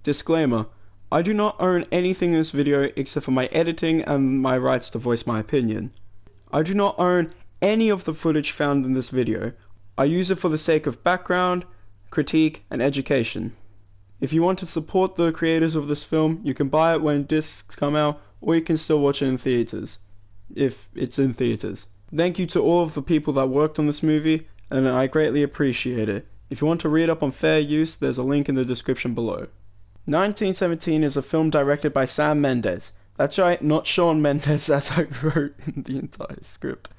Disclaimer: I do not own anything in this video except for my editing and my rights to voice my opinion. I do not own any of the footage found in this video. I use it for the sake of background, critique, and education. If you want to support the creators of this film, you can buy it when discs come out, or you can still watch it in theaters, if it's in theaters. Thank you to all of the people that worked on this movie, and I greatly appreciate it. If you want to read up on fair use, there's a link in the description below. 1917 is a film directed by Sam Mendes. That's right, not Shawn Mendes, as I wrote in the entire script.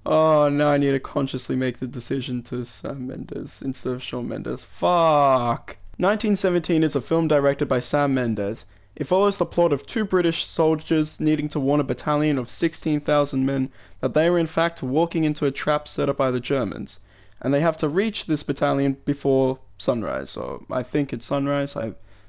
Oh, now I need to consciously make the decision to Sam Mendes instead of Shawn Mendes. Fuck! 1917 is a film directed by Sam Mendes. It follows the plot of two British soldiers needing to warn a battalion of 16,000 men that they are in fact walking into a trap set up by the Germans, and they have to reach this battalion before sunrise, or I think it's sunrise,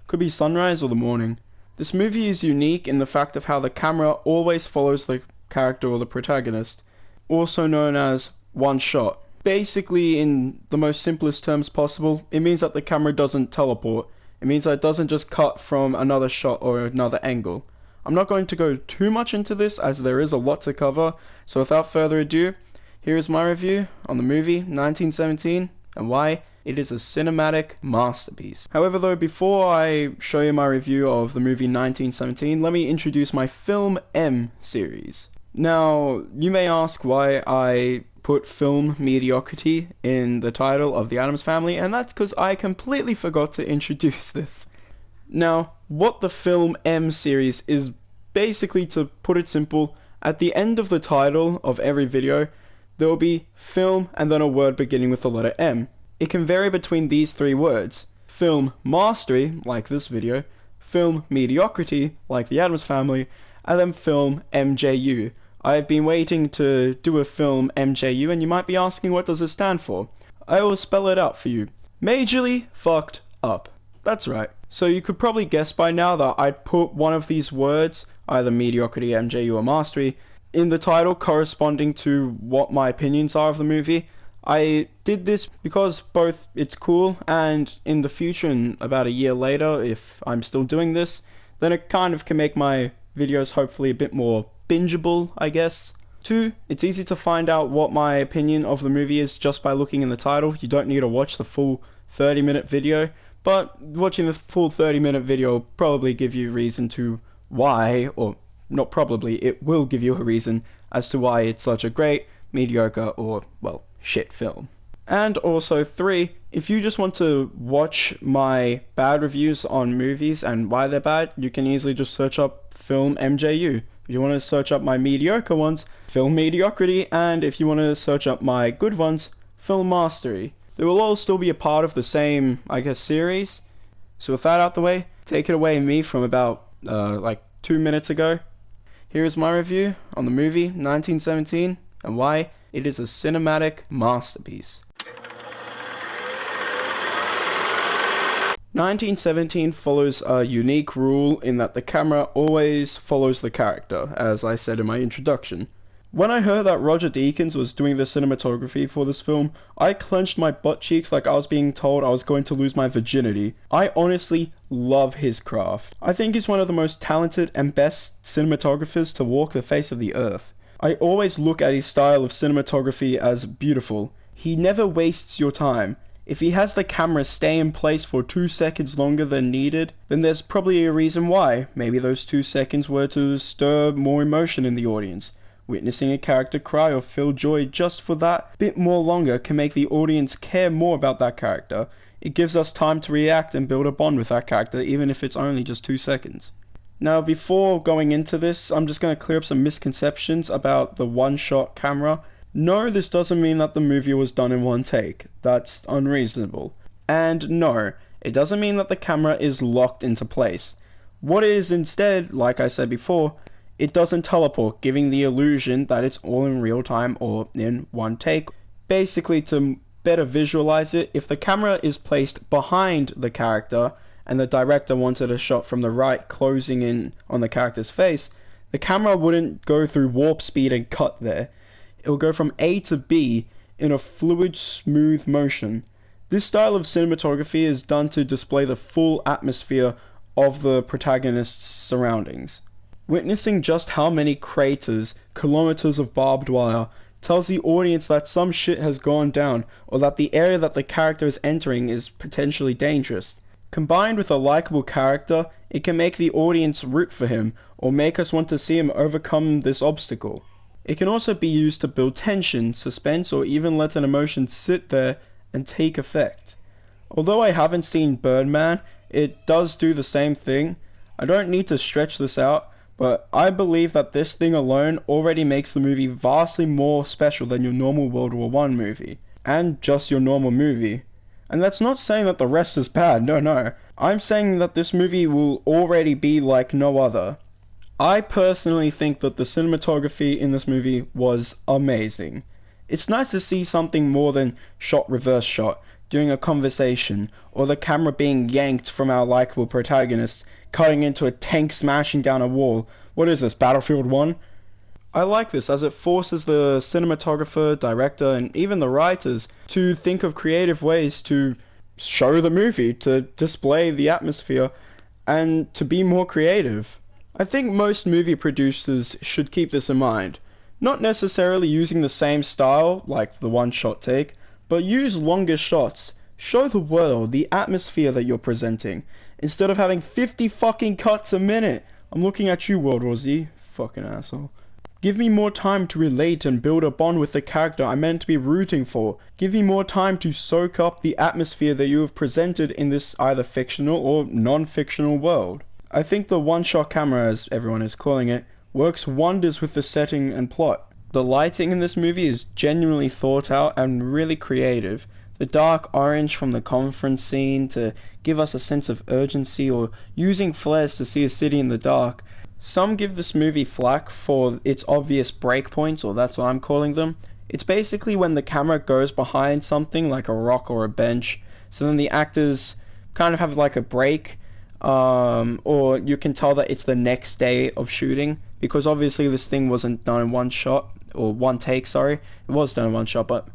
could be sunrise or the morning. This movie is unique in the fact of how the camera always follows the character or the protagonist, also known as one shot. Basically, in the most simplest terms possible, it means that the camera doesn't teleport. It means that it doesn't just cut from another shot or another angle. I'm not going to go too much into this as there is a lot to cover, so without further ado, here is my review on the movie 1917 and why it is a cinematic masterpiece. However though, before I show you my review of the movie 1917, let me introduce my Film M series. Now, you may ask why I put film mediocrity in the title of The Addams Family, and that's because I completely forgot to introduce this. Now, what the Film M series is, basically, to put it simple, at the end of the title of every video, there will be film and then a word beginning with the letter M. It can vary between these three words: film mastery, like this video, film mediocrity, like The Addams Family, and then film MJU. I've been waiting to do a film MJU, and you might be asking, what does it stand for? I will spell it out for you. Majorly fucked up. That's right. So you could probably guess by now that I'd put one of these words, either mediocrity, MJU, or mastery, in the title corresponding to what my opinions are of the movie. I did this because both it's cool, and in the future, and about a year later, if I'm still doing this, then it kind of can make my videos hopefully a bit more bingeable, I guess. 2, it's easy to find out what my opinion of the movie is just by looking in the title. You don't need to watch the full 30-minute video, but watching the full 30-minute video will probably give you reason to why, or not probably, it will give you a reason as to why it's such a great, mediocre, or, well, shit film. And also 3, if you just want to watch my bad reviews on movies and why they're bad, you can easily just search up Film MJU. If you want to search up my mediocre ones, Film Mediocrity, and if you want to search up my good ones, Film Mastery. They will all still be a part of the same, I guess, series. So with that out the way, take it away me from about, like 2 minutes ago. Here is my review on the movie 1917 and why it is a cinematic masterpiece. 1917 follows a unique rule in that the camera always follows the character, as I said in my introduction. When I heard that Roger Deakins was doing the cinematography for this film, I clenched my butt cheeks like I was being told I was going to lose my virginity. I honestly love his craft. I think he's one of the most talented and best cinematographers to walk the face of the earth. I always look at his style of cinematography as beautiful. He never wastes your time. If he has the camera stay in place for 2 seconds longer than needed, then there's probably a reason why. Maybe those 2 seconds were to stir more emotion in the audience. Witnessing a character cry or feel joy just for that bit more longer can make the audience care more about that character. It gives us time to react and build a bond with that character, even if it's only just 2 seconds. Now, before going into this, I'm just going to clear up some misconceptions about the one-shot camera. No, this doesn't mean that the movie was done in one take. That's unreasonable. And no, it doesn't mean that the camera is locked into place. What it is instead, like I said before, it doesn't teleport, giving the illusion that it's all in real time or in one take. Basically, to better visualize it, if the camera is placed behind the character and the director wanted a shot from the right closing in on the character's face, the camera wouldn't go through warp speed and cut there. It will go from A to B in a fluid, smooth motion. This style of cinematography is done to display the full atmosphere of the protagonist's surroundings. Witnessing just how many craters, kilometers of barbed wire, tells the audience that some shit has gone down or that the area that the character is entering is potentially dangerous. Combined with a likable character, it can make the audience root for him or make us want to see him overcome this obstacle. It can also be used to build tension, suspense, or even let an emotion sit there and take effect. Although I haven't seen Birdman, it does do the same thing. I don't need to stretch this out, but I believe that this thing alone already makes the movie vastly more special than your normal World War I movie, and just your normal movie. And that's not saying that the rest is bad, no. I'm saying that this movie will already be like no other. I personally think that the cinematography in this movie was amazing. It's nice to see something more than shot reverse shot during a conversation, or the camera being yanked from our likable protagonist, cutting into a tank smashing down a wall. What is this, Battlefield 1? I like this as it forces the cinematographer, director, and even the writers to think of creative ways to show the movie, to display the atmosphere, and to be more creative. I think most movie producers should keep this in mind. Not necessarily using the same style, like the one-shot take, but use longer shots. Show the world the atmosphere that you're presenting, instead of having 50 fucking cuts a minute. I'm looking at you, World War Z, fucking asshole. Give me more time to relate and build a bond with the character I'm meant to be rooting for. Give me more time to soak up the atmosphere that you have presented in this either fictional or non-fictional world. I think the one-shot camera, as everyone is calling it, works wonders with the setting and plot. The lighting in this movie is genuinely thought out and really creative. The dark orange from the conference scene to give us a sense of urgency, or using flares to see a city in the dark. Some give this movie flack for its obvious breakpoints, or that's what I'm calling them. It's basically when the camera goes behind something like a rock or a bench, so then the actors kind of have like a break, or you can tell that it's the next day of shooting, because obviously this thing wasn't done in one shot, or one take, sorry. It was done in one shot, but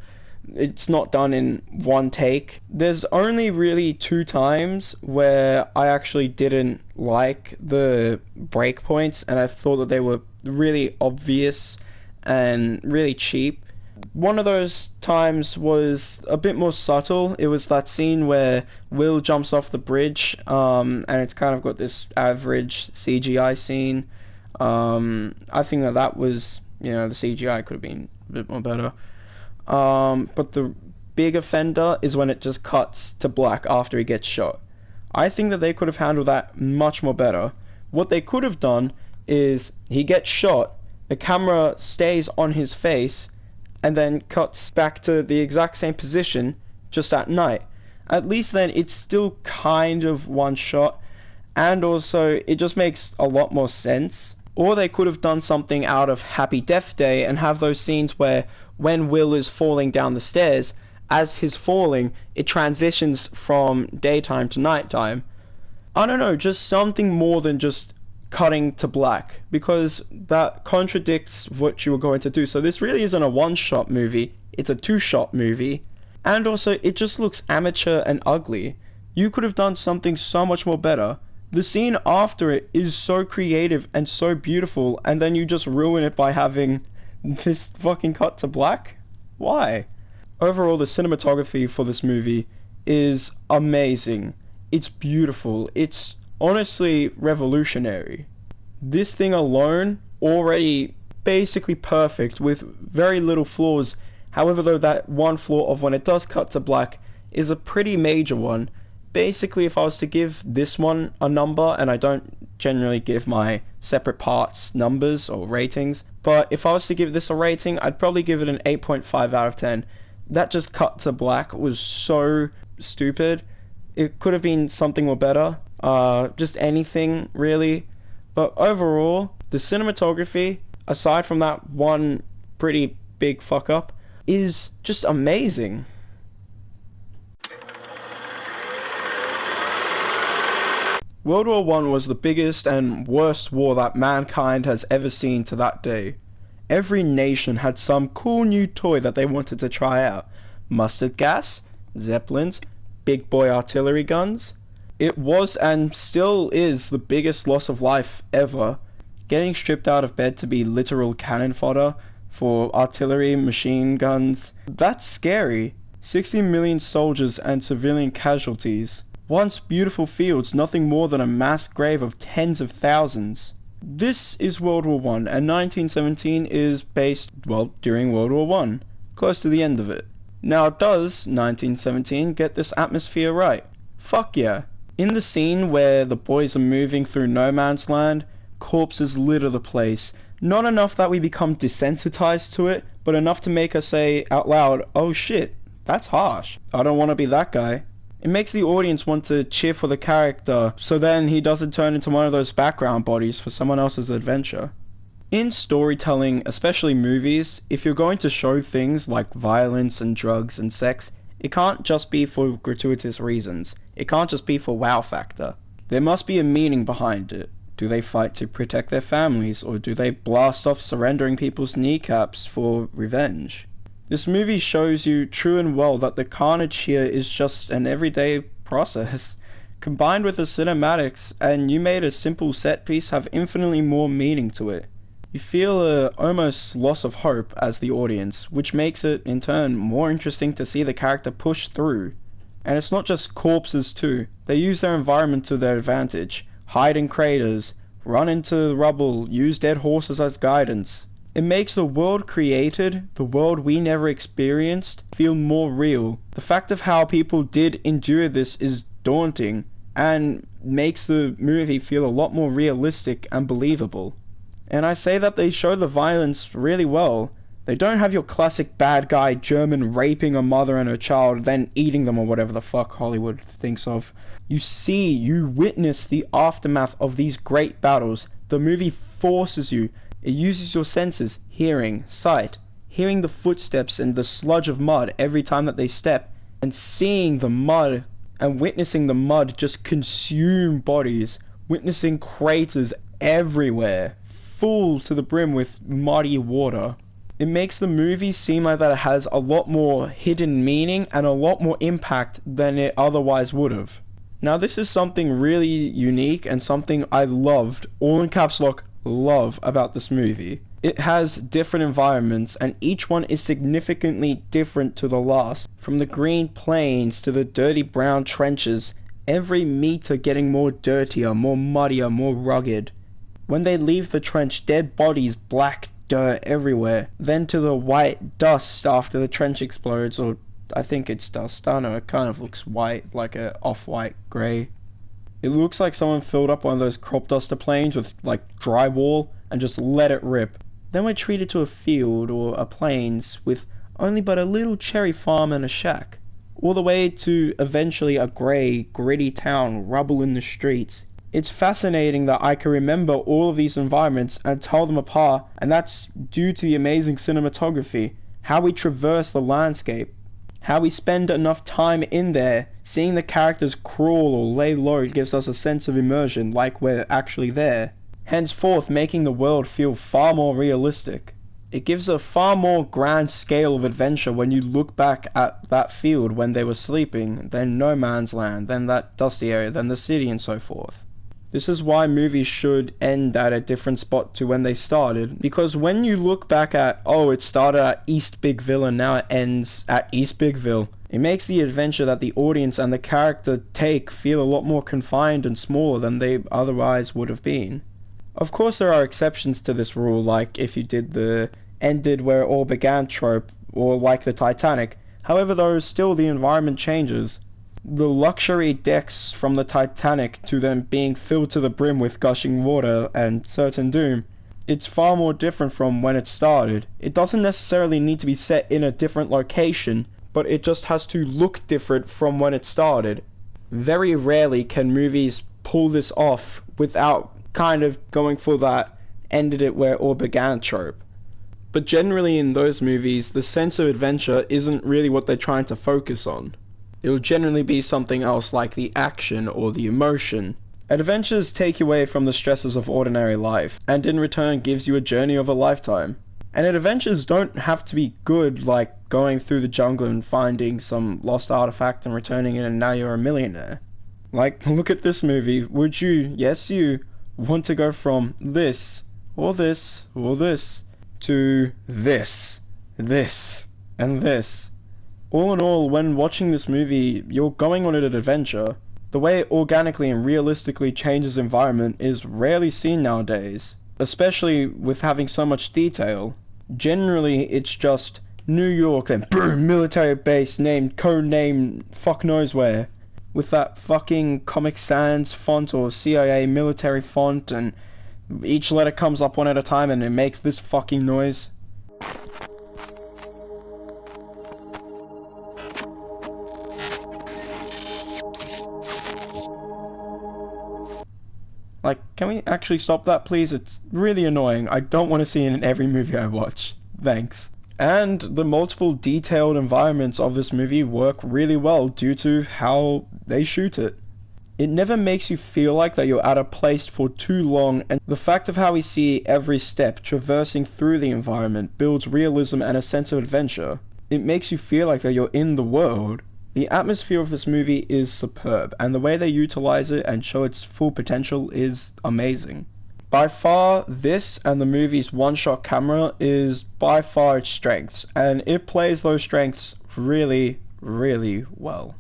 it's not done in one take. There's only really 2 times where I actually didn't like the breakpoints, and I thought that they were really obvious and really cheap. One of those times was a bit more subtle. It was that scene where Will jumps off the bridge, and it's kind of got this average CGI scene. I think that was, the CGI could have been a bit more better. But the big offender is when it just cuts to black after he gets shot. I think that they could have handled that much more better. What they could have done is he gets shot, the camera stays on his face, and then cuts back to the exact same position just at night. At least then it's still kind of one shot, and also it just makes a lot more sense. Or they could have done something out of Happy Death Day and have those scenes where when Will is falling down the stairs, as he's falling, it transitions from daytime to nighttime. I don't know, just something more than just cutting to black, because that contradicts what you were going to do. So this really isn't a one-shot movie, it's a 2-shot movie. And also, it just looks amateur and ugly. You could have done something so much more better. The scene after it is so creative and so beautiful, and then you just ruin it by having this fucking cut to black? Why? Overall, the cinematography for this movie is amazing. It's beautiful. It's honestly revolutionary. This thing alone, already basically perfect with very little flaws. However, though, that one flaw of when it does cut to black is a pretty major one. Basically, if I was to give this one a number, and I don't generally give my separate parts numbers or ratings, but if I was to give this a rating, I'd probably give it an 8.5 out of 10. That just cut to black was so stupid. It could have been something more better. Just anything, really. But overall, the cinematography, aside from that one pretty big fuck up, is just amazing. World War I was the biggest and worst war that mankind has ever seen to that day. Every nation had some cool new toy that they wanted to try out. Mustard gas? zeppelins, big boy artillery guns. It was and still is the biggest loss of life ever. Getting stripped out of bed to be literal cannon fodder for artillery, machine guns, that's scary. 60 million soldiers and civilian casualties. Once beautiful fields, nothing more than a mass grave of tens of thousands. This is World War I, and 1917 is based, well, during World War I, close to the end of it. Now, does 1917 get this atmosphere right? Fuck yeah. In the scene where the boys are moving through no man's land, corpses litter the place. Not enough that we become desensitized to it, but enough to make us say out loud, oh shit, that's harsh. I don't want to be that guy. It makes the audience want to cheer for the character, so then he doesn't turn into one of those background bodies for someone else's adventure. In storytelling, especially movies, if you're going to show things like violence and drugs and sex, it can't just be for gratuitous reasons. It can't just be for wow factor. There must be a meaning behind it. Do they fight to protect their families, or do they blast off surrendering people's kneecaps for revenge? This movie shows you true and well that the carnage here is just an everyday process, combined with the cinematics, and you made a simple set piece have infinitely more meaning to it. You feel a almost loss of hope as the audience, which makes it, in turn, more interesting to see the character push through. And it's not just corpses too. They use their environment to their advantage, hide in craters, run into rubble, use dead horses as guidance. It makes the world created, the world we never experienced, feel more real. The fact of how people did endure this is daunting, and makes the movie feel a lot more realistic and believable. And I say that they show the violence really well. They don't have your classic bad guy German raping a mother and her child, then eating them or whatever the fuck Hollywood thinks of. You witness the aftermath of these great battles. The movie forces you. It uses your senses, hearing, sight, hearing the footsteps and the sludge of mud every time that they step, and seeing the mud and witnessing the mud just consume bodies, witnessing craters everywhere, full to the brim with muddy water. It makes the movie seem like that it has a lot more hidden meaning and a lot more impact than it otherwise would have. Now this is something really unique and something I loved, all in caps lock, love about this movie. It has different environments and each one is significantly different to the last. From the green plains to the dirty brown trenches, every meter getting more dirtier, more muddier, more rugged. When they leave the trench, dead bodies, black dirt everywhere. Then to the white dust after the trench explodes, or I think it's dust, I don't know, it kind of looks white, like a off-white grey. It looks like someone filled up one of those crop duster planes with like drywall and just let it rip. Then we're treated to a field or a plains with only but a little cherry farm and a shack. All the way to eventually a grey, gritty town, rubble in the streets. It's fascinating that I can remember all of these environments and tell them apart, and that's due to the amazing cinematography, how we traverse the landscape, how we spend enough time in there. Seeing the characters crawl or lay low gives us a sense of immersion, like we're actually there, henceforth making the world feel far more realistic. It gives a far more grand scale of adventure when you look back at that field when they were sleeping, then no man's land, then that dusty area, then the city and so forth. This is why movies should end at a different spot to when they started, because when you look back at, oh, it started at East Bigville and now it ends at East Bigville, it makes the adventure that the audience and the character take feel a lot more confined and smaller than they otherwise would have been. Of course there are exceptions to this rule, like if you did the ended where it all began trope, or like the Titanic. However though, still the environment changes. The luxury decks from the Titanic to them being filled to the brim with gushing water and certain doom, it's far more different from when it started. It doesn't necessarily need to be set in a different location, but it just has to look different from when it started. Very rarely can movies pull this off without kind of going for that ended it where it all began trope. But generally in those movies, the sense of adventure isn't really what they're trying to focus on. It will generally be something else like the action or the emotion. Adventures take you away from the stresses of ordinary life, and in return gives you a journey of a lifetime. And adventures don't have to be good, like going through the jungle and finding some lost artifact and returning it and now you're a millionaire. Like, look at this movie. Would you, yes you, want to go from this, or this, or this, to this, and this? All in all, when watching this movie, you're going on an adventure. The way it organically and realistically changes environment is rarely seen nowadays, especially with having so much detail. Generally, it's just New York and boom, military base named, codename, fuck knows where. With that fucking Comic Sans font or CIA military font, and each letter comes up one at a time and it makes this fucking noise. Like, can we actually stop that, please? It's really annoying. I don't want to see it in every movie I watch. Thanks. And the multiple detailed environments of this movie work really well due to how they shoot it. It never makes you feel like that you're at a place for too long, and the fact of how we see every step traversing through the environment builds realism and a sense of adventure. It makes you feel like that you're in the world. The atmosphere of this movie is superb, and the way they utilize it and show its full potential is amazing. By far, this and the movie's one-shot camera is by far its strengths, and it plays those strengths really, really well.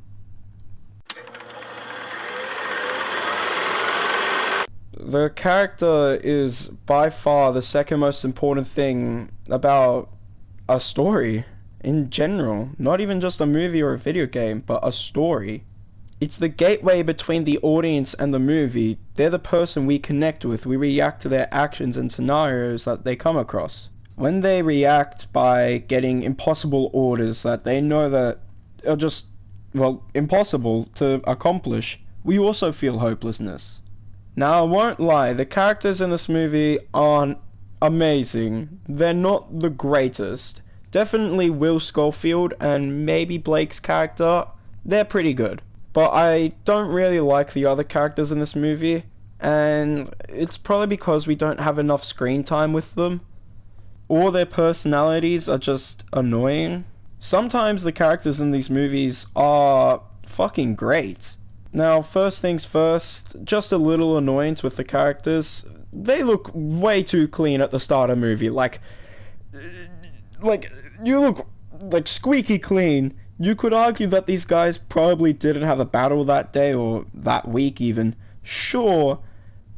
The character is by far the second most important thing about a story in general, not even just a movie or a video game, but a story. It's the gateway between the audience and the movie. They're the person we connect with. We react to their actions and scenarios that they come across. When they react by getting impossible orders that they know that are just, well, impossible to accomplish, we also feel hopelessness. Now, I won't lie, the characters in this movie aren't amazing. They're not the greatest. Definitely Will Schofield and maybe Blake's character, they're pretty good. But I don't really like the other characters in this movie, and it's probably because we don't have enough screen time with them. All their personalities are just annoying. Sometimes the characters in these movies are fucking great. Now, first things first, just a little annoyance with the characters. They look way too clean at the start of the movie, like you look like squeaky clean. You could argue that these guys probably didn't have a battle that day or that week even. Sure,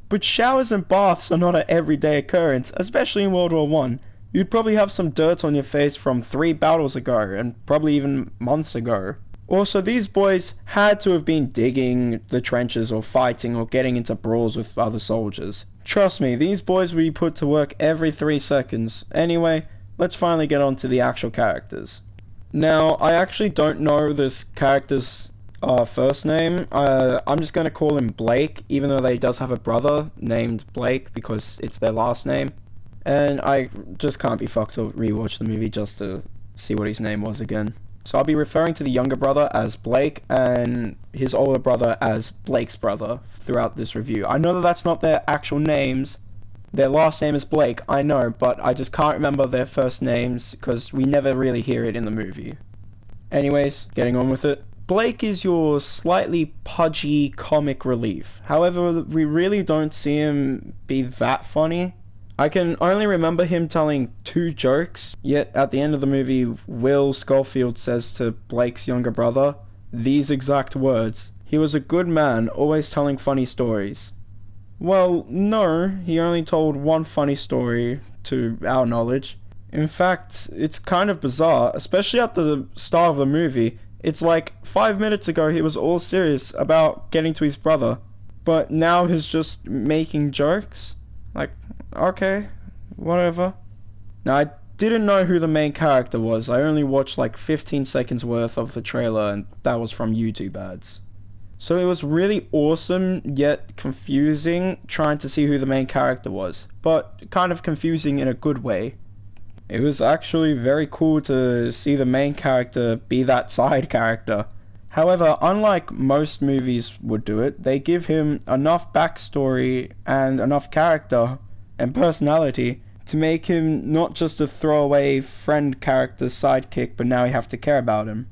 but showers and baths are not an everyday occurrence, especially in World War I. You'd probably have some dirt on your face from 3 battles ago, and probably even months ago. Also, these boys had to have been digging the trenches or fighting or getting into brawls with other soldiers. Trust me, these boys would be put to work every 3 seconds. Anyway, let's finally get on to the actual characters. Now, I actually don't know this character's first name. I'm just going to call him Blake, even though they does have a brother named Blake because it's their last name. And I just can't be fucked to rewatch the movie just to see what his name was again. So I'll be referring to the younger brother as Blake and his older brother as Blake's brother throughout this review. I know that that's not their actual names. Their last name is Blake, I know, but I just can't remember their first names because we never really hear it in the movie. Anyways, getting on with it. Blake is your slightly pudgy comic relief. However, we really don't see him be that funny. I can only remember him telling 2 jokes, yet at the end of the movie, Will Schofield says to Blake's younger brother these exact words: "He was a good man, always telling funny stories." Well, no, he only told 1 funny story, to our knowledge. In fact, it's kind of bizarre, especially at the start of the movie. It's like 5 minutes ago he was all serious about getting to his brother, but now he's just making jokes? Like, okay, whatever. Now, I didn't know who the main character was. I only watched like 15 seconds worth of the trailer, and that was from YouTube ads. So it was really awesome, yet confusing, trying to see who the main character was, but kind of confusing in a good way. It was actually very cool to see the main character be that side character. However, unlike most movies would do it, they give him enough backstory and enough character and personality to make him not just a throwaway friend character sidekick, but now you have to care about him.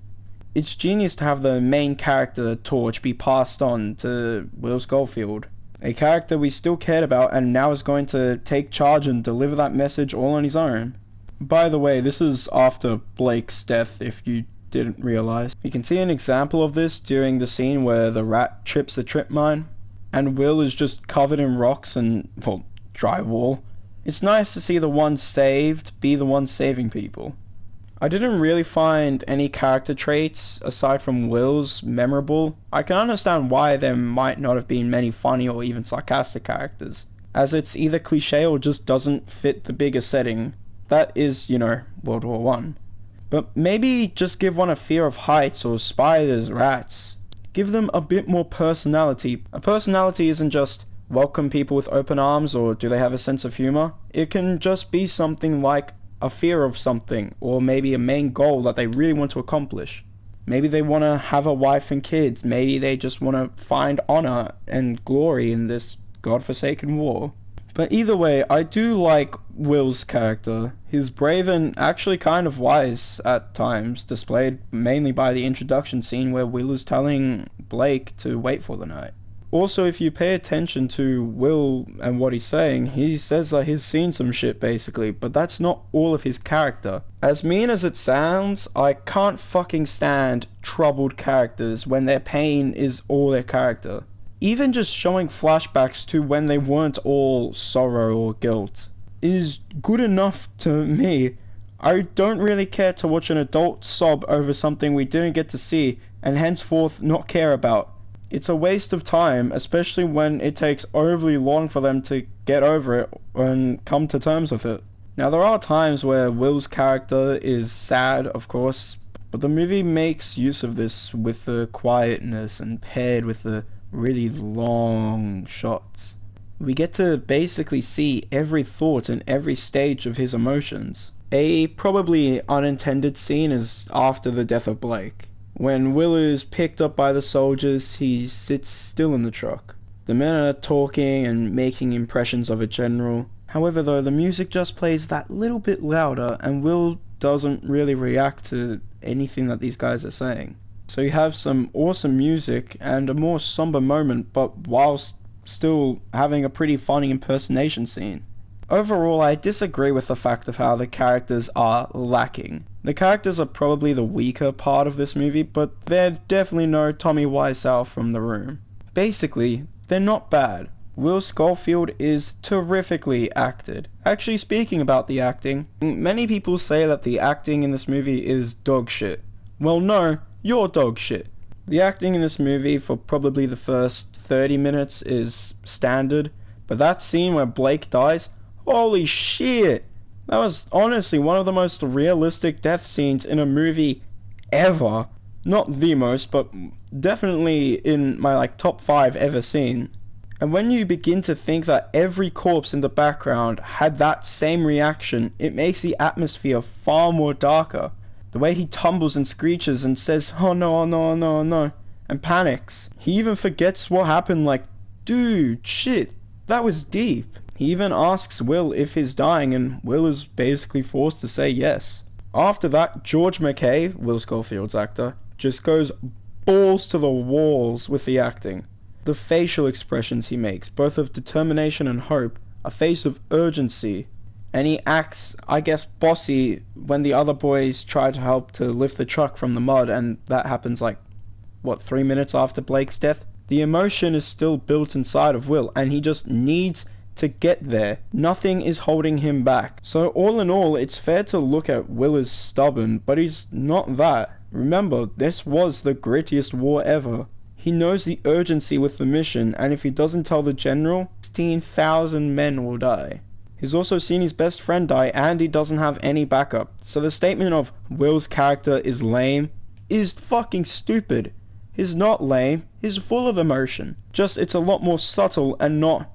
It's genius to have the main character torch be passed on to Will Schofield, a character we still cared about and now is going to take charge and deliver that message all on his own. By the way, this is after Blake's death, if you didn't realize. You can see an example of this during the scene where the rat trips the trip mine, and Will is just covered in rocks and, well, drywall. It's nice to see the one saved be the one saving people. I didn't really find any character traits, aside from Will's, memorable. I can understand why there might not have been many funny or even sarcastic characters, as it's either cliche or just doesn't fit the bigger setting. That is, World War One. But maybe just give one a fear of heights or spiders, rats. Give them a bit more personality. A personality isn't just welcome people with open arms or do they have a sense of humor. It can just be something like a fear of something, or maybe a main goal that they really want to accomplish. Maybe they want to have a wife and kids. Maybe they just want to find honor and glory in this godforsaken war. But either way, I do like Will's character. He's brave and actually kind of wise at times, displayed mainly by the introduction scene where Will is telling Blake to wait for the night. Also, if you pay attention to Will and what he's saying, he says that he's seen some shit basically, but that's not all of his character. As mean as it sounds, I can't fucking stand troubled characters when their pain is all their character. Even just showing flashbacks to when they weren't all sorrow or guilt is good enough to me. I don't really care to watch an adult sob over something we didn't get to see and henceforth not care about. It's a waste of time, especially when it takes overly long for them to get over it and come to terms with it. Now, there are times where Will's character is sad, of course, but the movie makes use of this with the quietness and paired with the really long shots. We get to basically see every thought and every stage of his emotions. A probably unintended scene is after the death of Blake. When Will is picked up by the soldiers, he sits still in the truck. The men are talking and making impressions of a general. However, though, the music just plays that little bit louder and Will doesn't really react to anything that these guys are saying. So you have some awesome music and a more somber moment, but whilst still having a pretty funny impersonation scene. Overall, I disagree with the fact of how the characters are lacking. The characters are probably the weaker part of this movie, but there's definitely no Tommy Wiseau from The Room. Basically, they're not bad. Will Schofield is terrifically acted. Actually, speaking about the acting, many people say that the acting in this movie is dog shit. Well, no. You're dog shit. The acting in this movie for probably the first 30 minutes is standard, but that scene where Blake dies, holy shit! That was honestly one of the most realistic death scenes in a movie ever. Not the most, but definitely in my top 5 ever seen. And when you begin to think that every corpse in the background had that same reaction, it makes the atmosphere far more darker. The way he tumbles and screeches and says, oh no, oh no, oh no, oh no, and panics. He even forgets what happened, dude, shit, that was deep. He even asks Will if he's dying, and Will is basically forced to say yes. After that, George McKay, Will Schofield's actor, just goes balls to the walls with the acting. The facial expressions he makes, both of determination and hope, a face of urgency. And he acts, I guess, bossy when the other boys try to help to lift the truck from the mud, and that happens 3 minutes after Blake's death? The emotion is still built inside of Will, and he just needs to get there. Nothing is holding him back. So all in all, it's fair to look at Will as stubborn, but he's not that. Remember, this was the grittiest war ever. He knows the urgency with the mission, and if he doesn't tell the general, 16,000 men will die. He's also seen his best friend die, and he doesn't have any backup. So the statement of Will's character is lame is fucking stupid. He's not lame, he's full of emotion. Just it's a lot more subtle and not,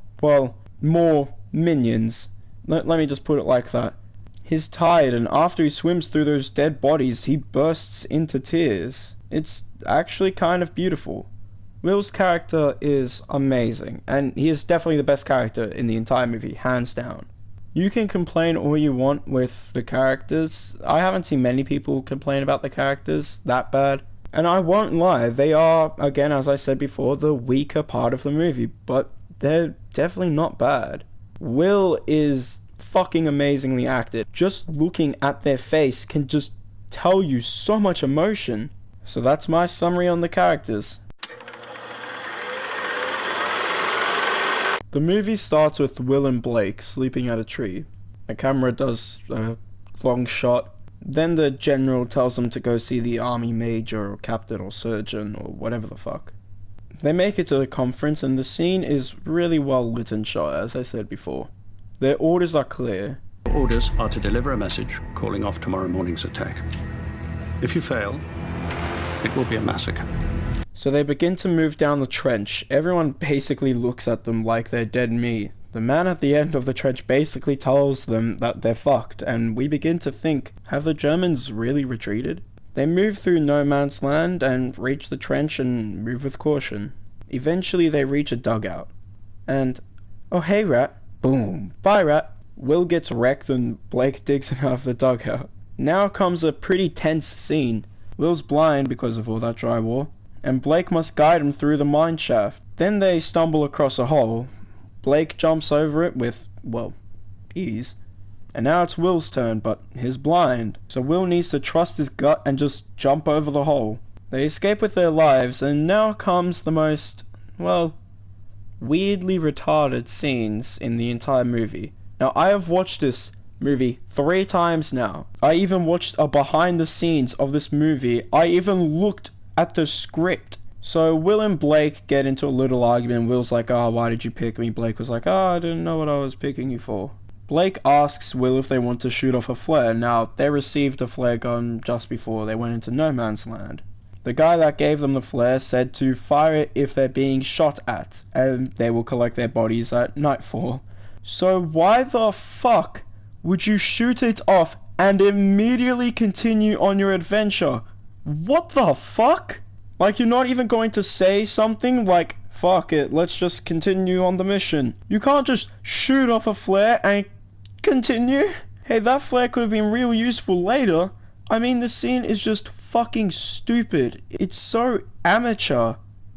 more minions. Let me just put it like that. He's tired, and after he swims through those dead bodies, he bursts into tears. It's actually kind of beautiful. Will's character is amazing, and he is definitely the best character in the entire movie, hands down. You can complain all you want with the characters. I haven't seen many people complain about the characters that bad. And I won't lie, they are, again, as I said before, the weaker part of the movie, but they're definitely not bad. Will is fucking amazingly acted. Just looking at their face can just tell you so much emotion. So that's my summary on the characters. The movie starts with Will and Blake sleeping at a tree. The camera does a long shot. Then the general tells them to go see the army major or captain or surgeon or whatever the fuck. They make it to the conference and the scene is really well lit and shot, as I said before. Their orders are clear. Orders are to deliver a message calling off tomorrow morning's attack. If you fail, it will be a massacre. So they begin to move down the trench. Everyone basically looks at them like they're dead meat. The man at the end of the trench basically tells them that they're fucked, and we begin to think, have the Germans really retreated? They move through no man's land and reach the trench and move with caution. Eventually they reach a dugout. And, oh hey Rat, boom, bye Rat. Will gets wrecked and Blake digs him out of the dugout. Now comes a pretty tense scene. Will's blind because of all that drywall, and Blake must guide him through the mine shaft. Then they stumble across a hole. Blake jumps over it with, well, ease. And now it's Will's turn, but he's blind, so Will needs to trust his gut and just jump over the hole. They escape with their lives, and now comes the most, well, weirdly retarded scenes in the entire movie. Now, I have watched this movie 3 times now. I even watched a behind the scenes of this movie. I even looked at the script. So Will and Blake get into a little argument. Will's like, oh, why did you pick me? Blake was like, oh, I didn't know what I was picking you for. Blake asks Will if they want to shoot off a flare. Now, they received a flare gun just before they went into no man's land. The guy that gave them the flare said to fire it if they're being shot at, and they will collect their bodies at nightfall. So why the fuck would you shoot it off and immediately continue on your adventure? What the fuck? Like, you're not even going to say something like, fuck it, let's just continue on the mission. You can't just shoot off a flare and continue? Hey, that flare could have been real useful later. I mean, the scene is just fucking stupid. It's so amateur.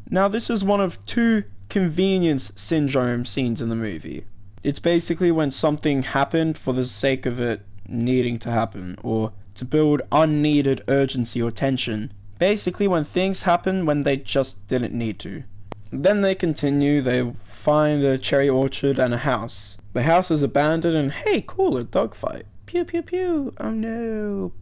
Now, this is one of 2 convenience syndrome scenes in the movie. It's basically when something happened for the sake of it needing to happen, or to build unneeded urgency or tension. Basically when things happen when they just didn't need to. Then they continue, they find a cherry orchard and a house. The house is abandoned and hey cool, a dogfight. Pew pew pew, oh no.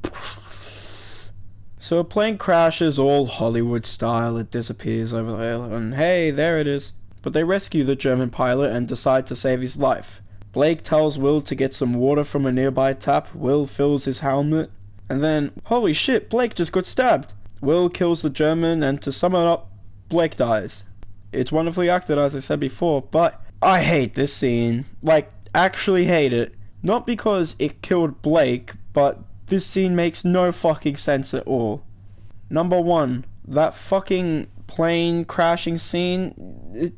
So a plane crashes all Hollywood style, it disappears over the hill and hey, there it is. But they rescue the German pilot and decide to save his life. Blake tells Will to get some water from a nearby tap. Will fills his helmet. And then, holy shit, Blake just got stabbed. Will kills the German, and to sum it up, Blake dies. It's wonderfully acted, as I said before, but I hate this scene. Like, actually hate it. Not because it killed Blake, but this scene makes no fucking sense at all. Number 1, that fucking plane crashing scene,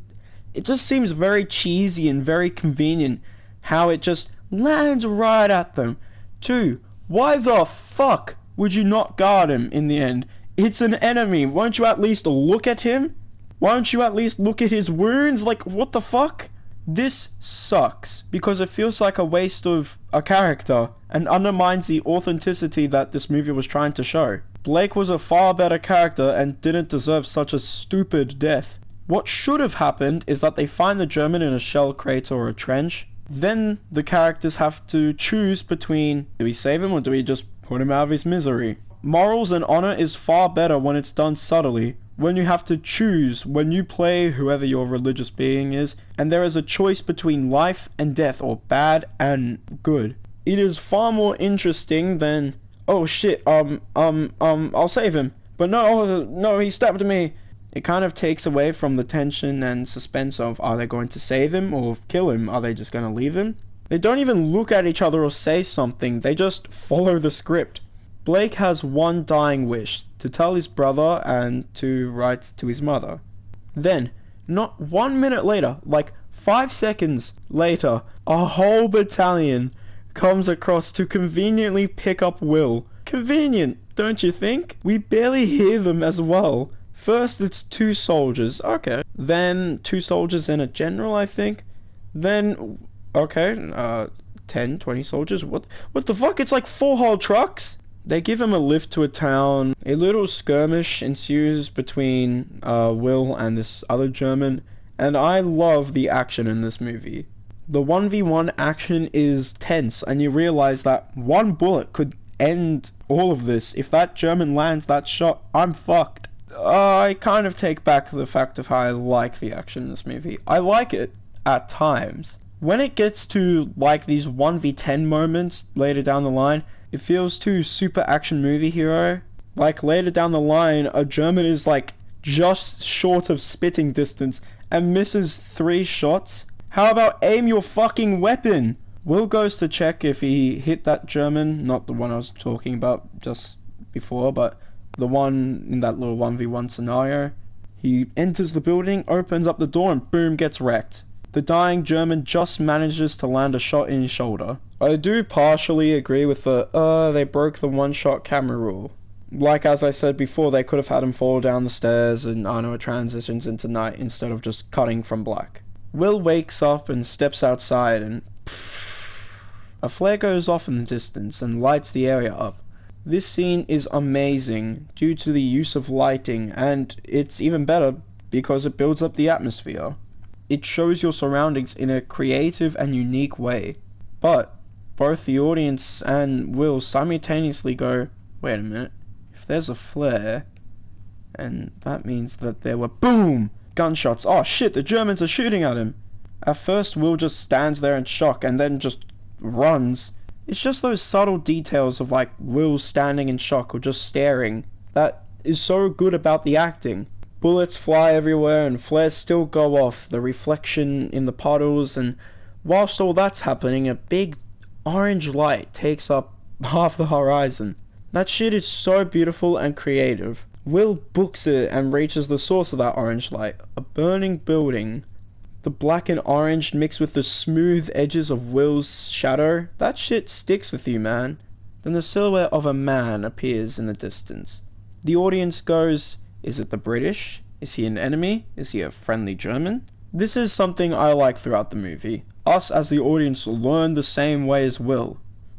it just seems very cheesy and very convenient how it just lands right at them. 2, why the fuck would you not guard him in the end? It's an enemy. Won't you at least look at him? Won't you at least look at his wounds? Like, what the fuck? This sucks because it feels like a waste of a character and undermines the authenticity that this movie was trying to show. Blake was a far better character and didn't deserve such a stupid death. What should have happened is that they find the German in a shell crater or a trench. Then the characters have to choose between, do we save him or do we just put him out of his misery? Morals and honor is far better when it's done subtly, when you have to choose, when you play whoever your religious being is, and there is a choice between life and death, or bad and good. It is far more interesting than, oh shit, I'll save him, but no, he stabbed me. It kind of takes away from the tension and suspense of, are they going to save him or kill him? Are they just going to leave him? They don't even look at each other or say something, they just follow the script. Blake has one dying wish, to tell his brother and to write to his mother. Then, not 1 minute later, like 5 seconds later, A whole battalion comes across to conveniently pick up Will. Convenient, don't you think? We barely hear them as well. First it's 2 soldiers, okay. Then 2 soldiers and a general, I think. Then, okay, 10, 20 soldiers. What the fuck? It's like 4 whole trucks? They give him a lift to a town. A little skirmish ensues between Will and this other German. And I love the action in this movie. The 1v1 action is tense, and you realize that one bullet could end all of this. If that German lands that shot, I'm fucked. I kind of take back the fact of how I like the action in this movie. I like it at times. When it gets to like these 1v10 moments later down the line, it feels too super action movie hero. Like later down the line, a German is like just short of spitting distance and misses 3 shots. How about aim your fucking weapon? Will goes to check if he hit that German, not the one I was talking about just before, but the one in that little 1v1 scenario. He enters the building, opens up the door, and boom, gets wrecked. The dying German just manages to land a shot in his shoulder. I do partially agree with they broke the one-shot camera rule. Like as I said before, they could have had him fall down the stairs and I know it transitions into night instead of just cutting from black. Will wakes up and steps outside and a flare goes off in the distance and lights the area up. This scene is amazing due to the use of lighting, and it's even better because it builds up the atmosphere. It shows your surroundings in a creative and unique way. But both the audience and Will simultaneously go, wait a minute, if there's a flare, and that means that there were BOOM! Gunshots. Oh shit, the Germans are shooting at him. At first Will just stands there in shock and then just runs. It's just those subtle details of like Will standing in shock or just staring that is so good about the acting. Bullets fly everywhere and flares still go off, the reflection in the puddles, and whilst all that's happening, a big orange light takes up half the horizon. That shit is so beautiful and creative. Will books it and reaches the source of that orange light, a burning building. The black and orange mixed with the smooth edges of Will's shadow, that shit sticks with you, man. Then the silhouette of a man appears in the distance. The audience goes, is it the British? Is he an enemy? Is he a friendly German? This is something I like throughout the movie. Us as the audience learn the same way as Will.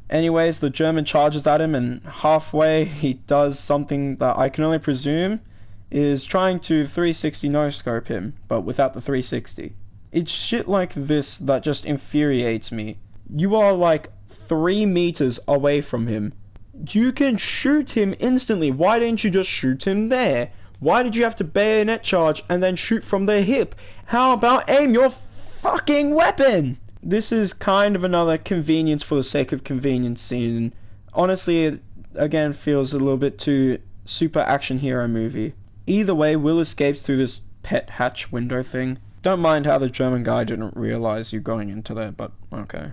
Anyways, the German charges at him and halfway he does something that I can only presume is trying to 360 no-scope him, but without the 360. It's shit like this that just infuriates me. You are like 3 meters away from him. You can shoot him instantly. Why didn't you just shoot him there? Why did you have to bayonet charge and then shoot from the hip? How about aim your fucking weapon? This is kind of another convenience for the sake of convenience scene. Honestly, it again feels a little bit too super action hero movie. Either way, Will escapes through this pet hatch window thing. Don't mind how the German guy didn't realize you going into there, but okay.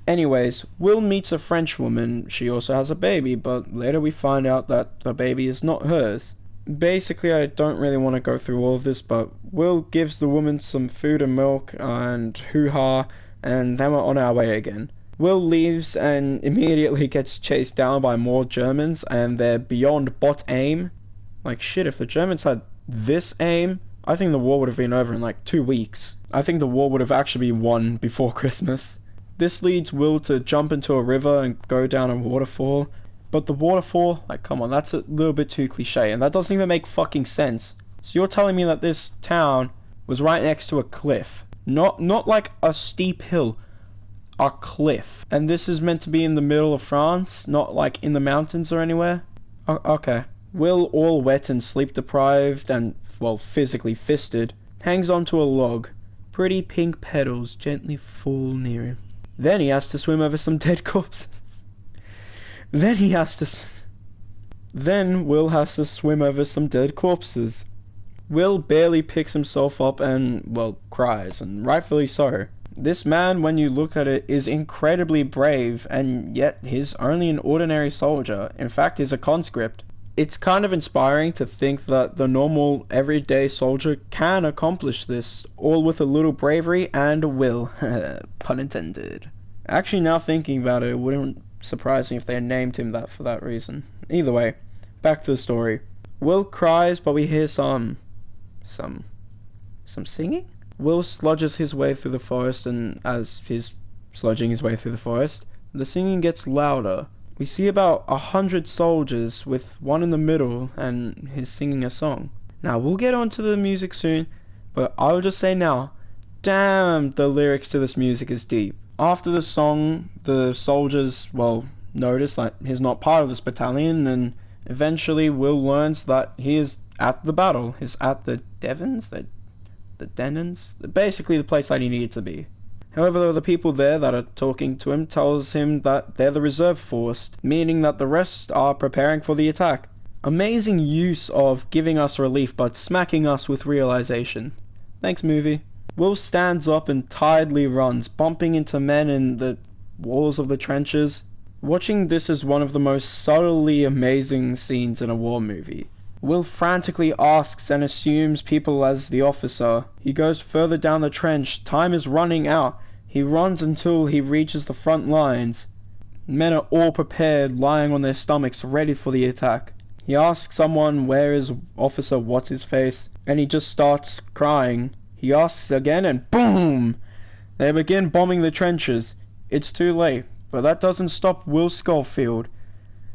Anyways, Will meets a French woman. She also has a baby, but later we find out that the baby is not hers. Basically, I don't really want to go through all of this, but Will gives the woman some food and milk and hoo-ha, and then we're on our way again. Will leaves and immediately gets chased down by more Germans, and they're beyond bot aim. Like shit, if the Germans had this aim, I think the war would have been over in like 2 weeks. I think the war would have actually been won before Christmas. This leads Will to jump into a river and go down a waterfall. But the waterfall, like come on, that's a little bit too cliche, and that doesn't even make fucking sense. So you're telling me that this town was right next to a cliff. Not like a steep hill, a cliff. And this is meant to be in the middle of France, not like in the mountains or anywhere? Okay. Will, all wet and sleep deprived and, well, physically fisted, hangs onto a log. Pretty pink petals gently fall near him. Then he has to swim over some dead corpses. Then Will has to swim over some dead corpses. Will barely picks himself up and, well, cries, and rightfully so. This man, when you look at it, is incredibly brave, and yet he's only an ordinary soldier. In fact, he's a conscript. It's kind of inspiring to think that the normal, everyday soldier can accomplish this, all with a little bravery and a will. Pun intended. Actually, now thinking about it, it wouldn't surprise me if they named him that for that reason. Either way, back to the story. Will cries, but we hear some singing? Will sludges his way through the forest, and as he's sludging his way through the forest, the singing gets louder. We see about 100 soldiers with one in the middle, and he's singing a song. Now, we'll get onto the music soon, but I'll just say now, damn, the lyrics to this music is deep. After the song, the soldiers, notice that he's not part of this battalion, and eventually Will learns that he is at the battle. He's at the Devons, the Denons, basically the place that he needed to be. However, the people there that are talking to him tells him that they're the reserve force, meaning that the rest are preparing for the attack. Amazing use of giving us relief but smacking us with realization. Thanks, movie. Will stands up and tiredly runs, bumping into men in the walls of the trenches. Watching this is one of the most subtly amazing scenes in a war movie. Will frantically asks and assumes people as the officer. He goes further down the trench. Time is running out. He runs until he reaches the front lines. Men are all prepared, lying on their stomachs, ready for the attack. He asks someone where is Officer What's-His-Face, and he just starts crying. He asks again, and boom! They begin bombing the trenches. It's too late, but that doesn't stop Will Schofield.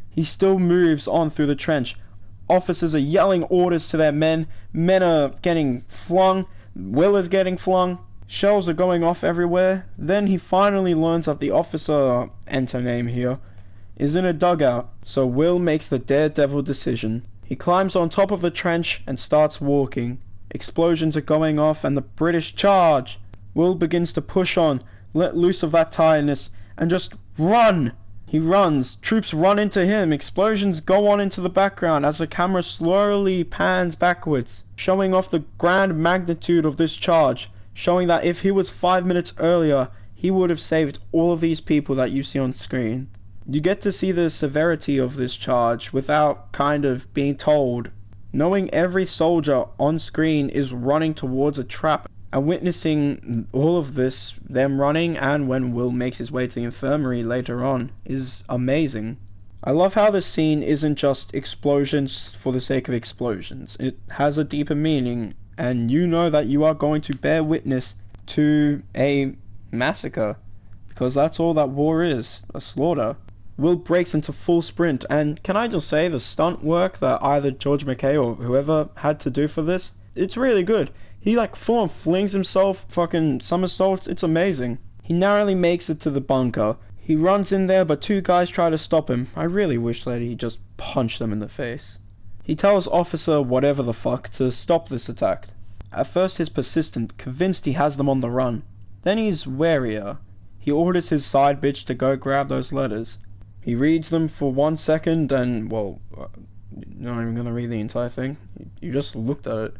He still moves on through the trench. Officers are yelling orders to their men. Men are getting flung. Will is getting flung. Shells are going off everywhere. Then he finally learns that the officer, enter name here, is in a dugout. So Will makes the daredevil decision. He climbs on top of the trench and starts walking. Explosions are going off and the British charge. Will begins to push on, let loose of that tiredness, and just run. He runs, troops run into him, explosions go on into the background as the camera slowly pans backwards, showing off the grand magnitude of this charge, showing that if he was 5 minutes earlier, he would have saved all of these people that you see on screen. You get to see the severity of this charge without kind of being told. Knowing every soldier on screen is running towards a trap, and witnessing all of this, them running, and when Will makes his way to the infirmary later on, is amazing. I love how this scene isn't just explosions for the sake of explosions. It has a deeper meaning, and you know that you are going to bear witness to a massacre, because that's all that war is, a slaughter. Will breaks into full sprint, and can I just say the stunt work that either George McKay or whoever had to do for this, it's really good. He full on flings himself, fucking somersaults, it's amazing. He narrowly makes it to the bunker. He runs in there, but two guys try to stop him. I really wish that he just punched them in the face. He tells Officer whatever the fuck to stop this attack. At first he's persistent, convinced he has them on the run. Then he's warier. He orders his side bitch to go grab those letters. He reads them for 1 second and, you're not even gonna read the entire thing. You just looked at it.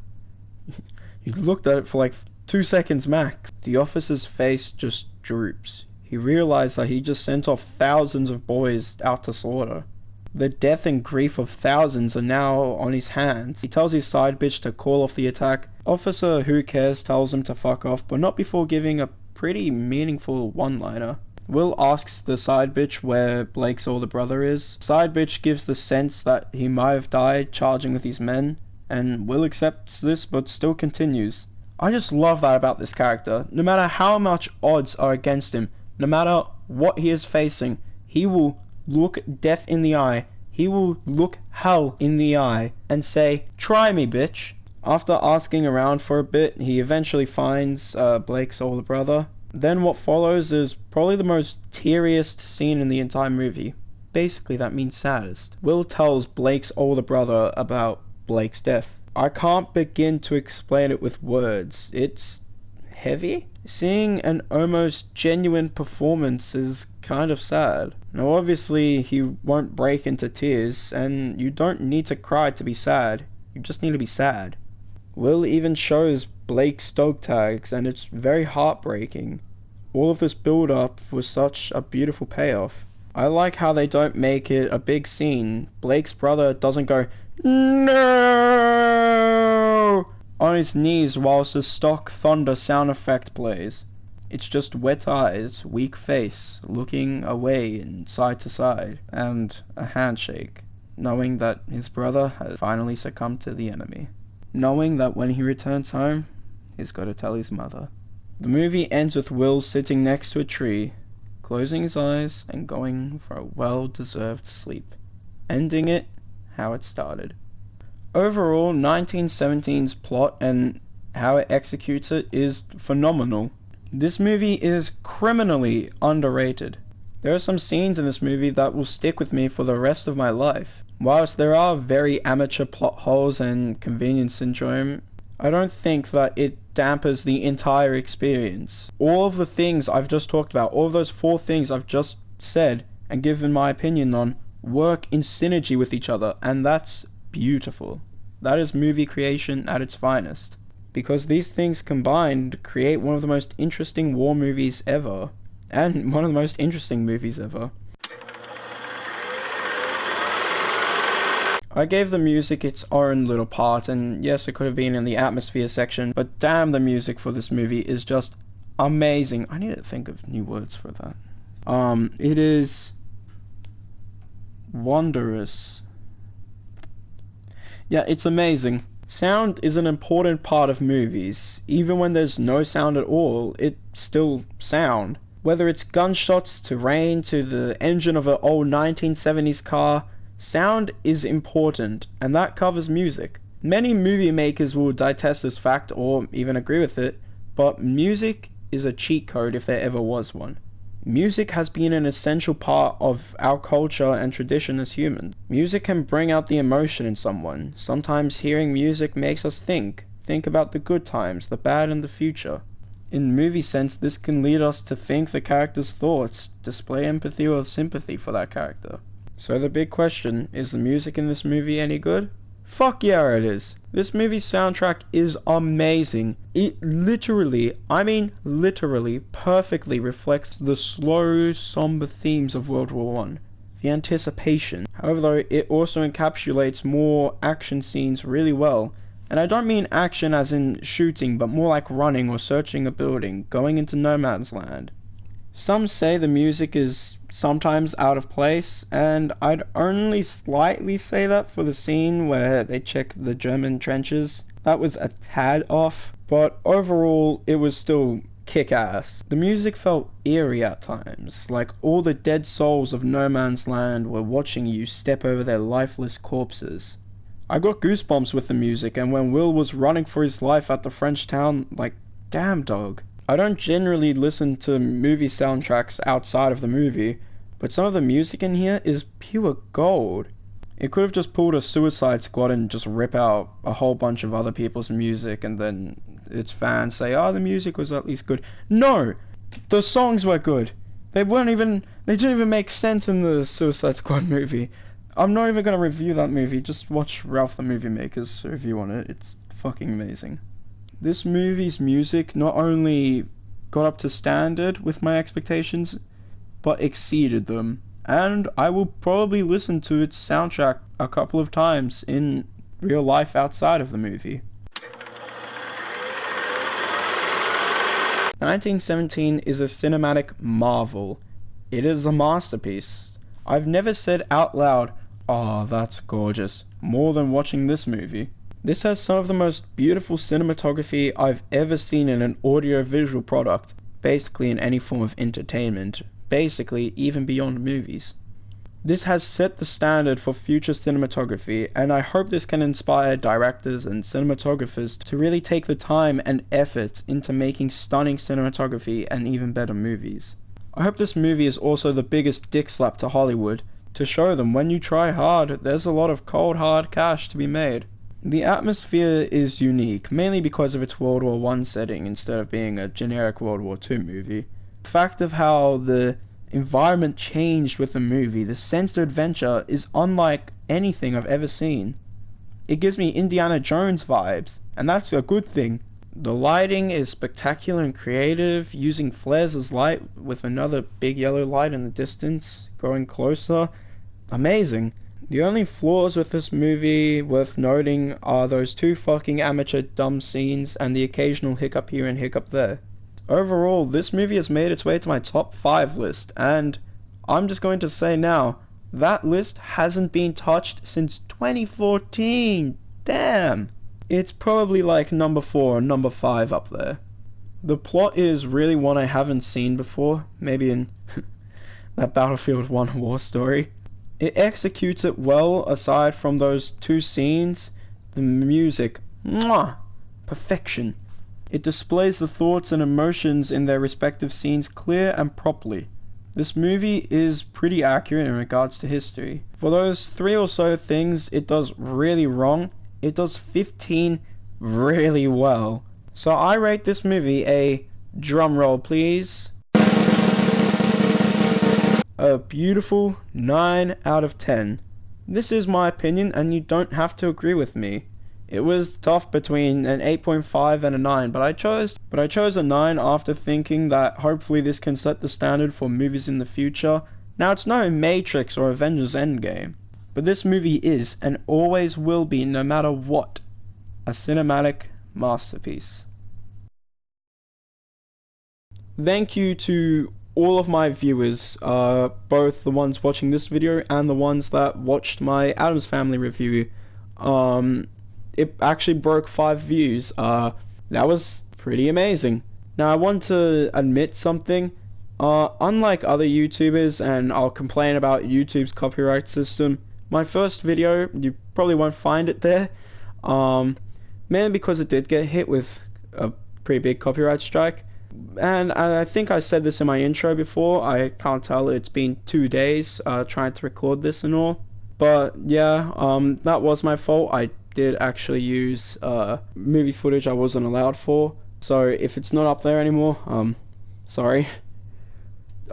You looked at it for 2 seconds max. The officer's face just droops. He realized that he just sent off thousands of boys out to slaughter. The death and grief of thousands are now on his hands. He tells his side bitch to call off the attack. Officer Who Cares tells him to fuck off, but not before giving a pretty meaningful one-liner. Will asks the side bitch where Blake's older brother is. Side bitch gives the sense that he might have died charging with these men, and Will accepts this but still continues. I just love that about this character. No matter how much odds are against him, no matter what he is facing, he will look death in the eye, he will look hell in the eye, and say, "Try me, bitch." After asking around for a bit, he eventually finds Blake's older brother. Then what follows is probably the most teariest scene in the entire movie. Basically, that means saddest. Will tells Blake's older brother about Blake's death. I can't begin to explain it with words. It's heavy. Seeing an almost genuine performance is kind of sad. Now obviously he won't break into tears, and you don't need to cry to be sad. You just need to be sad. Will even shows Blake's dog tags, and it's very heartbreaking. All of this build up was such a beautiful payoff. I like how they don't make it a big scene. Blake's brother doesn't go, "No!" on his knees whilst the stock thunder sound effect plays. It's just wet eyes, weak face, looking away and side to side, and a handshake, knowing that his brother has finally succumbed to the enemy. Knowing that when he returns home, he's got to tell his mother. The movie ends with Will sitting next to a tree, closing his eyes and going for a well-deserved sleep, ending it how it started. Overall, 1917's plot and how it executes it is phenomenal. This movie is criminally underrated. There are some scenes in this movie that will stick with me for the rest of my life. Whilst there are very amateur plot holes and convenience syndrome, I don't think that it dampers the entire experience. All of the things I've just talked about, all of those 4 things I've just said and given my opinion on, work in synergy with each other, and that's beautiful. That is movie creation at its finest. Because these things combined create one of the most interesting war movies ever, and one of the most interesting movies ever. I gave the music its own little part, and yes, it could have been in the atmosphere section, but damn, the music for this movie is just amazing. I need to think of new words for that. It is wondrous. Yeah, it's amazing. Sound is an important part of movies. Even when there's no sound at all, it's still sound. Whether it's gunshots to rain to the engine of an old 1970s car, sound is important, and that covers music. Many movie makers will detest this fact or even agree with it, but music is a cheat code if there ever was one. Music has been an essential part of our culture and tradition as humans. Music can bring out the emotion in someone. Sometimes hearing music makes us think about the good times, the bad, and the future. In movie sense, this can lead us to think the character's thoughts, display empathy or sympathy for that character. So the big question, is the music in this movie any good? Fuck yeah, it is. This movie's soundtrack is amazing. It literally perfectly reflects the slow, somber themes of World War I. The anticipation. However, though, it also encapsulates more action scenes really well. And I don't mean action as in shooting, but more like running or searching a building, going into no man's land. Some say the music is sometimes out of place, and I'd only slightly say that for the scene where they check the German trenches. That was a tad off, but overall it was still kick-ass. The music felt eerie at times, like all the dead souls of no man's land were watching you step over their lifeless corpses. I got goosebumps with the music, and when Will was running for his life at the French town, like, damn dog. I don't generally listen to movie soundtracks outside of the movie, but some of the music in here is pure gold. It could have just pulled a Suicide Squad and just rip out a whole bunch of other people's music and then its fans say, oh, the music was at least good. No! The songs were good. They didn't even make sense in the Suicide Squad movie. I'm not even gonna review that movie, just watch Ralph the Movie Maker's review on it. It's fucking amazing. This movie's music not only got up to standard with my expectations, but exceeded them. And I will probably listen to its soundtrack a couple of times in real life outside of the movie. 1917 is a cinematic marvel. It is a masterpiece. I've never said out loud, "Oh, that's gorgeous," more than watching this movie. This has some of the most beautiful cinematography I've ever seen in an audio-visual product, basically in any form of entertainment, basically even beyond movies. This has set the standard for future cinematography, and I hope this can inspire directors and cinematographers to really take the time and effort into making stunning cinematography and even better movies. I hope this movie is also the biggest dick slap to Hollywood, to show them when you try hard, there's a lot of cold hard cash to be made. The atmosphere is unique, mainly because of its World War I setting instead of being a generic World War II movie. The fact of how the environment changed with the movie, the sense of adventure, is unlike anything I've ever seen. It gives me Indiana Jones vibes, and that's a good thing. The lighting is spectacular and creative, using flares as light with another big yellow light in the distance, growing closer. Amazing. The only flaws with this movie worth noting are those two fucking amateur dumb scenes and the occasional hiccup here and hiccup there. Overall, this movie has made its way to my top 5 list, and I'm just going to say now, that list hasn't been touched since 2014. Damn. It's probably like number 4 or number 5 up there. The plot is really one I haven't seen before, maybe in that Battlefield 1 war story. It executes it well aside from those two scenes. The music, mwah, perfection. It displays the thoughts and emotions in their respective scenes clear and properly. This movie is pretty accurate in regards to history. For those 3 or so things it does really wrong, it does 15 really well. So I rate this movie a, drum roll please, a beautiful 9 out of 10. This is my opinion and you don't have to agree with me. It was tough between an 8.5 and a 9, but I chose a 9 after thinking that hopefully this can set the standard for movies in the future. Now it's no Matrix or Avengers Endgame, but this movie is and always will be, no matter what, a cinematic masterpiece. Thank you to all of my viewers, both the ones watching this video and the ones that watched my Addams Family review. It actually broke 5 views. That was pretty amazing. Now I want to admit something. Unlike other YouTubers, and I'll complain about YouTube's copyright system, my first video, you probably won't find it there. Mainly because it did get hit with a pretty big copyright strike. And I think I said this in my intro before, I can't tell, it's been 2 days trying to record this and all. But yeah, that was my fault. I did actually use movie footage I wasn't allowed for. So if it's not up there anymore, sorry.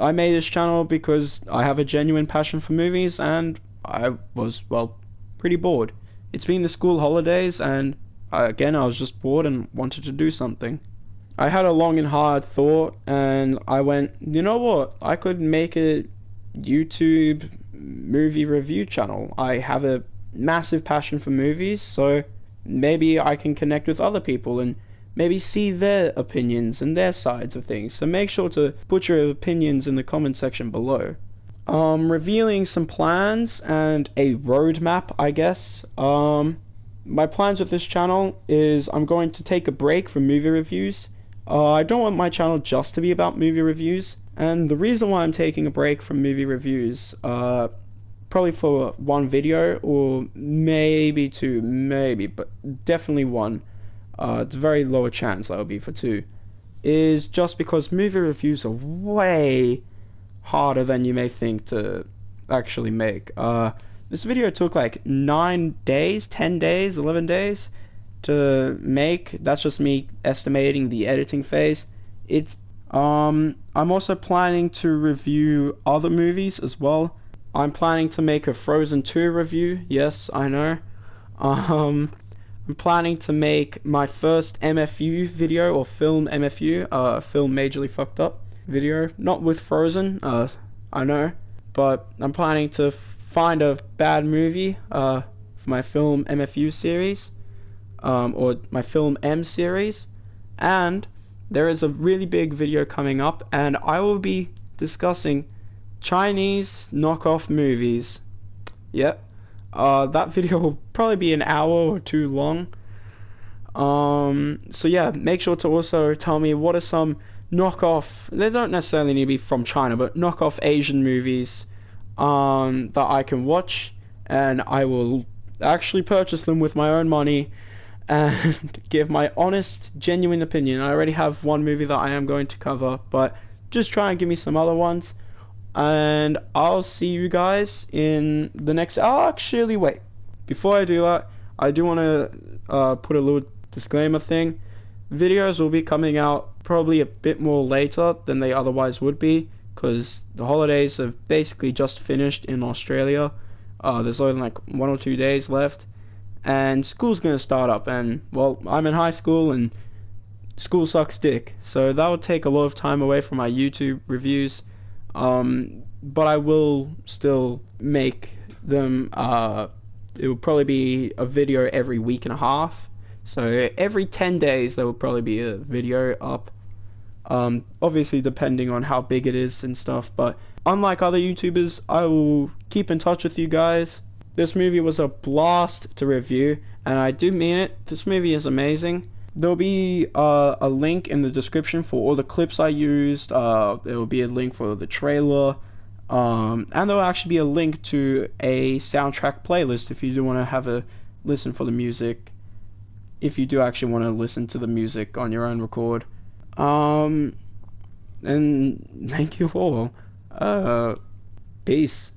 I made this channel because I have a genuine passion for movies and I was, well, pretty bored. It's been the school holidays and again I was just bored and wanted to do something. I had a long and hard thought and I went, you know what, I could make a YouTube movie review channel. I have a massive passion for movies, so maybe I can connect with other people and maybe see their opinions and their sides of things. So make sure to put your opinions in the comment section below. Revealing some plans and a roadmap, I guess. My plans with this channel is I'm going to take a break from movie reviews. I don't want my channel just to be about movie reviews, and the reason why I'm taking a break from movie reviews, probably for 1 video, or maybe 2, maybe, but definitely 1, it's a very low chance that will be for 2, is just because movie reviews are way harder than you may think to actually make. This video took like 9 days, 10 days, 11 days to make. That's just me estimating the editing phase. I'm also planning to review other movies as well. I'm planning to make a Frozen 2 review. Yes, I know. I'm planning to make my first MFU video, or film MFU, film majorly fucked up video. Not with Frozen, I know, but I'm planning to find a bad movie for my film MFU series, or my film M series, and there is a really big video coming up, and I will be discussing Chinese knockoff movies. Yep. That video will probably be an hour or 2 long. So yeah, make sure to also tell me what are some knockoff, they don't necessarily need to be from China, but knockoff Asian movies that I can watch, and I will actually purchase them with my own money and give my honest, genuine opinion. I already have 1 movie that I am going to cover, but just try and give me some other ones, and I'll see you guys in the next. Actually, wait, before I do that, I do want to put a little disclaimer thing. Videos will be coming out probably a bit more later than they otherwise would be, because the holidays have basically just finished in Australia. There's only like 1 or 2 days left, and school's gonna start up, and well, I'm in high school, and school sucks dick. So that would take a lot of time away from my YouTube reviews. But I will still make them. It will probably be a video every week and a half. So every 10 days there will probably be a video up. Obviously depending on how big it is and stuff, but unlike other YouTubers, I will keep in touch with you guys. This movie was a blast to review, and I do mean it. This movie is amazing. There'll be a link in the description for all the clips I used. There will be a link for the trailer, and there will actually be a link to a soundtrack playlist if you do want to have a listen for the music. If you do actually want to listen to the music on your own record. And thank you all. Peace.